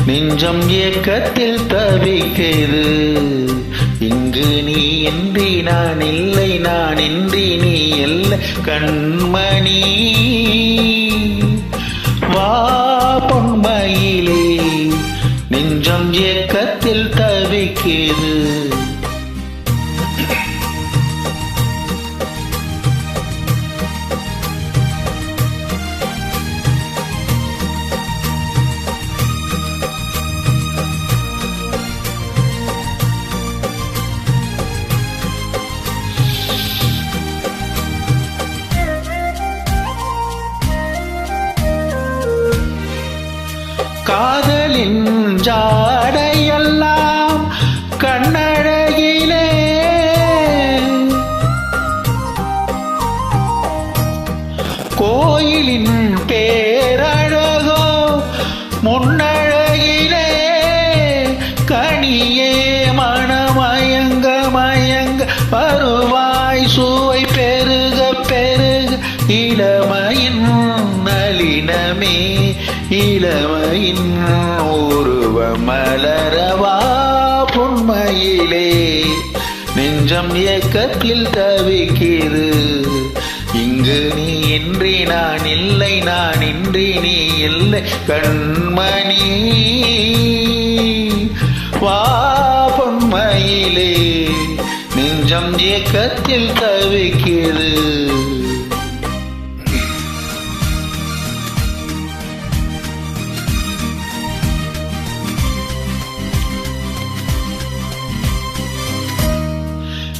நெஞ்சம் ஏக்கத்தில் தவிக்கிறது. இங்கு நீ இன்றி நான் இல்லை, நான் இன்றி நீ இல்லை கண்மணி. வா பொன்மயிலே, நெஞ்சம் ஏக்கத்தில் தவிக்கிறது. காதலின் ஜாடையெல்லாம் கண்ணழகிலே, கோயிலின் பேரழகோ முன்னழகிலே. கனியே மனமயங்க மயங்க வருவாய், சுவை பெருக பெருக இளமையின் நளினமே, இளமையின் உருவ மலரவா பொன்மயிலே. நெஞ்சம் ஏக்கத்தில் தவிக்கிறது. இங்கு நீ இன்றி நான் இல்லை, நான் இன்றி நீ இல்லை கண்மணி. வா பொன்மயிலே, நெஞ்சம் ஏக்கத்தில் தவிக்கிறது.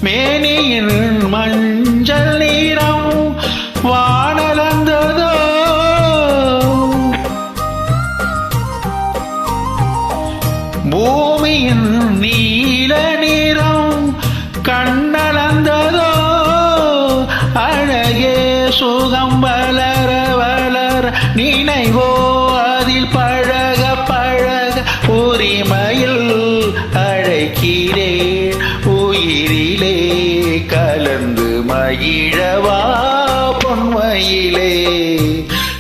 மேனியின் மஞ்சள் நீரம் வானலந்ததோ, பூமியின் நீல நீரம் கண்ணலந்ததோ. அழகே சுகம் வளர வளர நினைவோ அதில் பழக பழக உரிமையில் அழைக்கிறேன், உயிரிலே கலந்து மகிழவா பொன்மயிலே.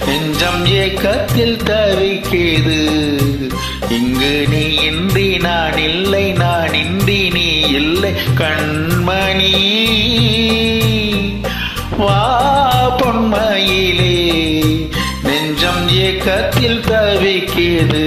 நெஞ்சம் ஏக்கத்தில் தவிக்கிறது. இங்கு நீ இன்றி நான் இல்லை, நான் இன்றி நீ இல்லை கண்மணி. வா பொன்மயிலே, நெஞ்சம் ஏக்கத்தில் தவிக்கிறது.